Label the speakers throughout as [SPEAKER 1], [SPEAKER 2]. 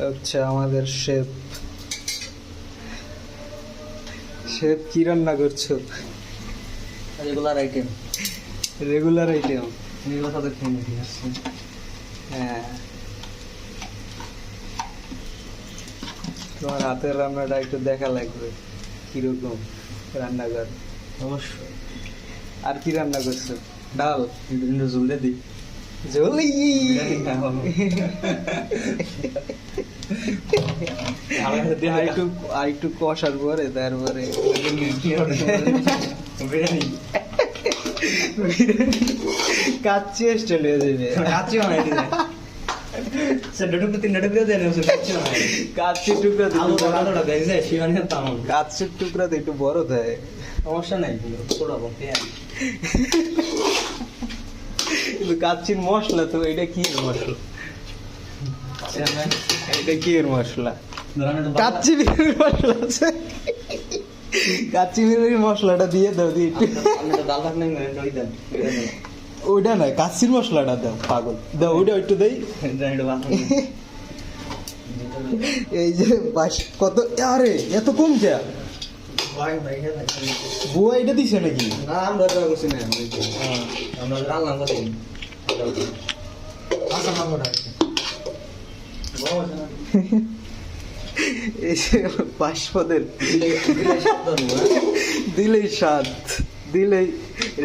[SPEAKER 1] হচ্ছে আমাদের chef. Chef কি রান্না করছো?
[SPEAKER 2] Regular item.
[SPEAKER 1] Regular item?
[SPEAKER 2] এগুলো সাথে খেয়ে নিতে আসছি।
[SPEAKER 1] হ্যাঁ, তোমার হাতের রান্নাটা একটু দেখা লাগবে কিরকম রান্না কর।
[SPEAKER 2] অবশ্যই।
[SPEAKER 1] আর কি রান্না করছো? ডাল?
[SPEAKER 2] বিভিন্ন জুলে দিই।
[SPEAKER 1] জলি আরেকটু কষার পরে তারপরে
[SPEAKER 2] বিরিয়ানি
[SPEAKER 1] কাচ্চি স্টাইল হয়ে যাবে।
[SPEAKER 2] কাচ্চি বানাই দিলে সেটা টুকরো তিনটা টুকরো দেন কাচ্চি বানাই।
[SPEAKER 1] কাচ্চির টুকরা
[SPEAKER 2] আলুটা ভেজে শিবানি তাম
[SPEAKER 1] কাচ্চির টুকরা তো একটু বড় দেয়,
[SPEAKER 2] সমস্যা নাই, ছোড়াবো
[SPEAKER 1] কিন্তু কাচ্চির মশলা তো এটা কি এর মশলা? এটা কি এর মশলা? কাচ্চি বিরিয়ানির মশলা আছে, কাচ্চি বিরিয়ানির মশলাটা দিয়ে দাও দিয়ে
[SPEAKER 2] ডাল ভাত নাই ওই দেন
[SPEAKER 1] ওইটা না, কাচ্চির মশলাটা দাও পাগল, দাও ওইটা একটু দেই। এই যে কত, আরে এত কম কে বুয়া এটা দিছে নাকি?
[SPEAKER 2] না আমরা তো করছি না, আমরা রান্না করি। আচ্ছা না বড়
[SPEAKER 1] এই যে বাষ্পদের দিলেই স্বাদ, দিলেই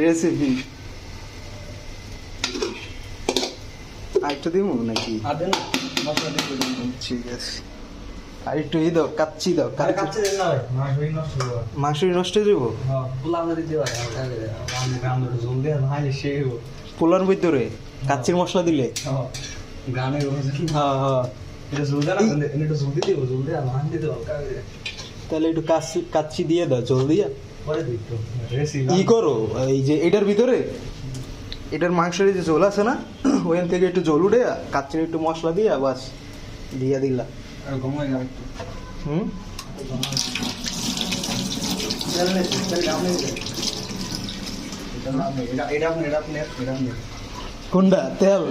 [SPEAKER 1] রেসিপি। আর একটু দিব নাকি? ঠিক আছে, আর একটু ই দাও, কাচ্চি দাও। মাংসই নষ্ট হয়ে যাবো পোলার ভিতরে কাচ্চির মশলা দিলে। হ্যাঁ হ্যাঁ, তাহলে একটু কাচ্চি দিয়ে দাও জল দিয়া। ই করো এই যে এটার ভিতরে, এটার মাংসের যে ঝোল আছে না, ওখান থেকে একটু ঝোল উঠে কাচ্চির একটু মশলা দিয়া বাস দিয়া দিলা। কোনটা তেল?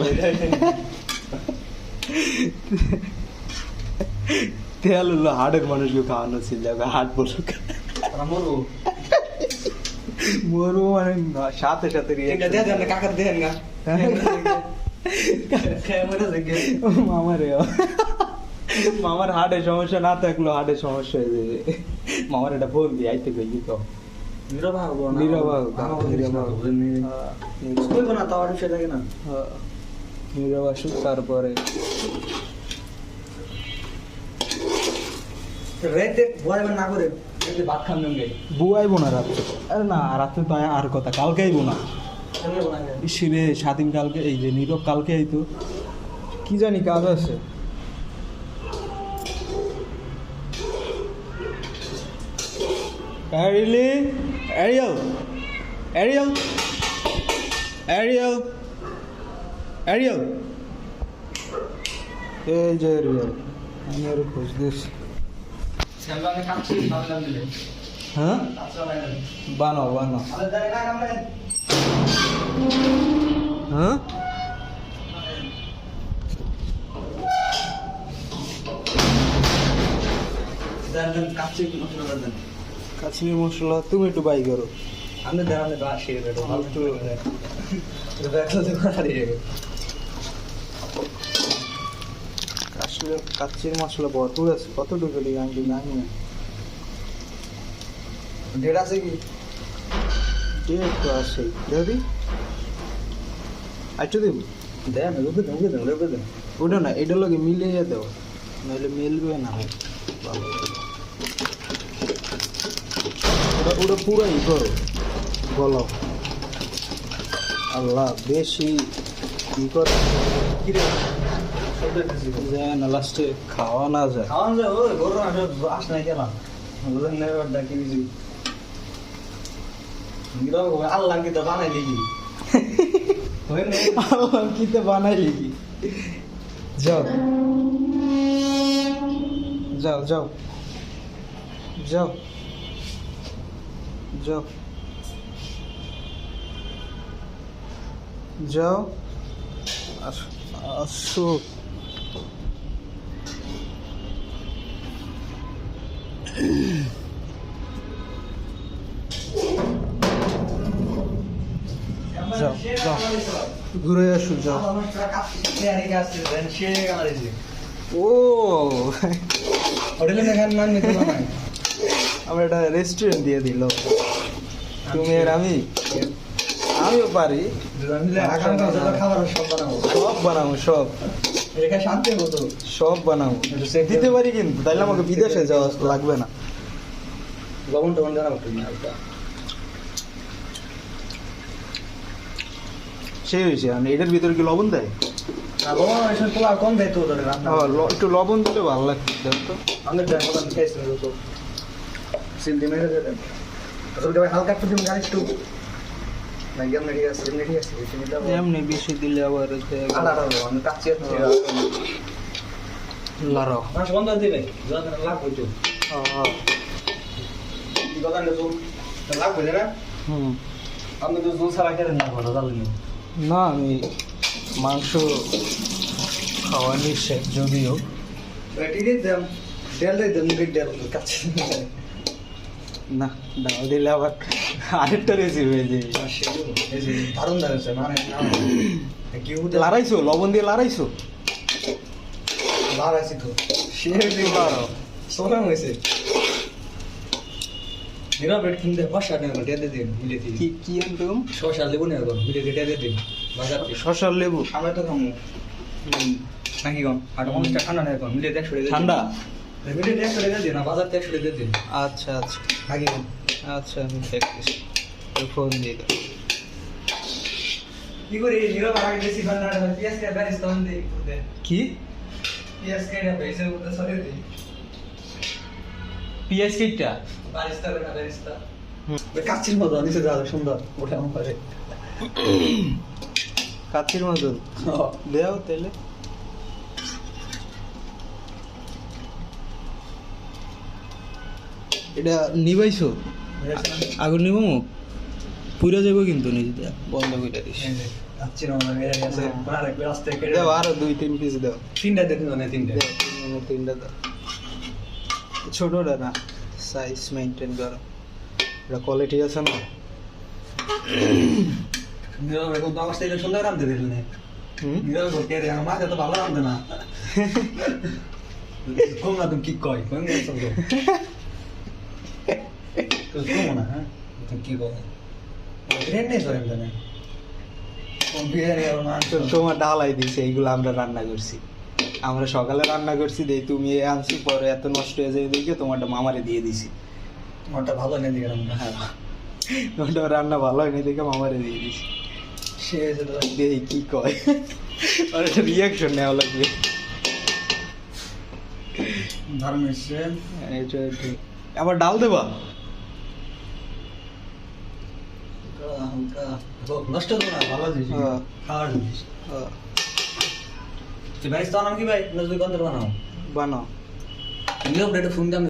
[SPEAKER 1] তেল হলো হাড়ের মানুষকে খাওয়ানো ছিল, হাট বলুক মরু মানে সাথে সাথে
[SPEAKER 2] কাকার দেখেন না
[SPEAKER 1] মামারে মামার হার্টের সমস্যা না থাকলো হার্টের সমস্যা হয়ে যাবে। মামার এটা ফোন দিয়ে আইতে গেলি তো তারপরে বুয়াইবো না রাত্রে। আরে না রাত্রে তো আর কথা, কালকে আইবো না শিরে স্বাধীন, কালকে এই যে নীরব কালকে আইতো, কি জানি কাজ আছে। Ariel, এই যে Ariel, আমি আরো খোঁজ দিচ্ছি। হ্যাঁ বানাও হ্যাঁ কাশ্মীর মশলা তুমি একটু বাই করো। কাচ্চির মশলা ভরপুর আছে, কতটুকু দিই আমি জানি না।
[SPEAKER 2] ডেট আছে কি?
[SPEAKER 1] ডেট তো আছে, দেখি আচ্ছা দেব
[SPEAKER 2] দেন
[SPEAKER 1] ওটা না, এটার লগে মিলিয়ে দাও, নাহলে মিলবে না। ভালো ওটা পুরাই করো, বলো আল্লাহ বেশি ই করে যায় না, লাস্টে খাওয়া না যায়।
[SPEAKER 2] আল্লাহ কি তো বানাই লিখি,
[SPEAKER 1] আল্লাহ কি তো বানাই লিখি। যাও যাও যাও যাও যাও যাও আসো। যাও যাও ঘুরে আসো যাও ও
[SPEAKER 2] হোটেলে দেখার নাম নিতে না
[SPEAKER 1] আমরা একটা রেস্টুরেন্ট দিয়ে দিল তুমি আর আমিও পারি
[SPEAKER 2] খাবার সব বানাবো
[SPEAKER 1] সব বানাবো সব
[SPEAKER 2] রেখা শান্তি হতো
[SPEAKER 1] সব বানাবো দিতে পারি কিন্তু তাইলে আমাকে বিদেশে যাওয়া লাগবে না
[SPEAKER 2] লবণ টবণ জানাবো তুমি হালকা
[SPEAKER 1] সেই হয়েছে আর এটার ভিতরে কি লবণ দেয়
[SPEAKER 2] লবণ এসব পোলা কম দেয় তো ওদের রান্না
[SPEAKER 1] একটু লবণ দিলে ভালো লাগছে দেখ তো
[SPEAKER 2] আমাদের ড্রাইভার আমি খাইছি না তো সিলদি মেরে দেন আসলে ভাই হালকা একটু দিন গাড়ি একটু না গেম নেই আছে নেই আছে তুমি দাও
[SPEAKER 1] এমনি বেশি দিলে আবার
[SPEAKER 2] আলাদা আমি কাচ্চি আছে
[SPEAKER 1] লারো
[SPEAKER 2] মাস বন্ধ দিবে যত লাভ হইতো কি কথা নেছো লাভ হইছে না
[SPEAKER 1] হুম
[SPEAKER 2] আমি তো জোল সারা করে না ভালো জানি
[SPEAKER 1] না আমি মাংস খাওয়া নিষেধ যদিও
[SPEAKER 2] ঠিক আছে দেল দেন মুখে দেল কাচ্চি
[SPEAKER 1] না দাও দিলে আবার আরেকটা রেসিপি হয়ে যাবে
[SPEAKER 2] দারুণ দারুণ মানে কি
[SPEAKER 1] লারাইছো লবণ দিয়ে লারাইছো
[SPEAKER 2] লারাইছি তো সে
[SPEAKER 1] লারাও
[SPEAKER 2] সোনা হয়েছে নিরা ব্রেড কিনতে 5 টাকা করে দিয়ে দিন মিলে দিন
[SPEAKER 1] কি কি আনতুম
[SPEAKER 2] শসা লেবু নিয়ে গো মিলে দিয়ে দিয়ে দিন বাজার থেকে
[SPEAKER 1] শসার লেবু
[SPEAKER 2] আমরা তো খামু নাকি গো আর 50 টাকা ঠান্ডা নিয়ে গো মিলে 100 টাকা
[SPEAKER 1] ঠান্ডা
[SPEAKER 2] মিলে 100 টাকা দিন না বাজার থেকে 100 টাকা দিন
[SPEAKER 1] আচ্ছা আচ্ছা
[SPEAKER 2] আগে
[SPEAKER 1] আচ্ছা আমি দেখতেছি ফোন দিয়ে দাও
[SPEAKER 2] কি করে নিরা আগে বেশি বান্না পিয়াজ কে ব্যারিস তখন দে
[SPEAKER 1] কি
[SPEAKER 2] পিয়াজ কে না বেশি উঠে সরে দে
[SPEAKER 1] পিএস কিটটা
[SPEAKER 2] বারিস্তা না বারিস্তা কাচ্চির মতো নিচে যাবে সুন্দর ওঠে আমার পারে
[SPEAKER 1] কাচির মতন দেও তেলে এটা নিবাইছো আগুন নিবামো পুরা যাবো কিন্তু নিজে দেয়া বন্ধ করে দিস
[SPEAKER 2] কাচ্চির মতো মেরে আছে আর এক রাস্তা কেটে
[SPEAKER 1] দেও আরো 2-3 পিস দাও
[SPEAKER 2] তিনটা দিন না তিনটা
[SPEAKER 1] দেও, তিনটা দাও ছোটটা না সাইজ মেনটেন করো এটা কোয়ালিটি আছে না
[SPEAKER 2] নিরব এখন তো আমার স্টাইলে সুন্দর রাঁধতে দিল না
[SPEAKER 1] হুম
[SPEAKER 2] নিরব করতে রে আমার মাঝে তো ভালো রাঁধতে না কম না তুমি কি কই কম না সঙ্গে তো কম না হ্যাঁ তুমি কি কই ট্রেন নেই সরেন না কোন বিয়ারে আর মান
[SPEAKER 1] তো তোমার ডালাই দিছে এইগুলো আমরা রান্না করছি আমরা সকালে রান্না করছি দেই তুমি আনছি পরে এত নষ্ট হয়ে যায় দেখে তোমারটা মামারে দিয়ে দিছি
[SPEAKER 2] তোমারটা ভালো নেই দিলাম
[SPEAKER 1] হ্যাঁ ওটা রান্না ভালো হয়নি দেখে মামারে দিয়ে দিছি
[SPEAKER 2] সে এসে তো
[SPEAKER 1] দেই কি কয় আর একটা রিয়াকশন নেওয়া লাগবে
[SPEAKER 2] ধর্ম এসে
[SPEAKER 1] এটা ঠিক আবার ডাল দেবা
[SPEAKER 2] হালকা নষ্ট তো না ভালো জিনিস
[SPEAKER 1] হ্যাঁ।
[SPEAKER 2] খাওয়ার জিনিস
[SPEAKER 1] হ্যাঁ,
[SPEAKER 2] তুই ভাই তো নাম কি ভাই নজরুল গন্ধ বানাও
[SPEAKER 1] বানাও
[SPEAKER 2] নিও ব্রেড ফোন দাম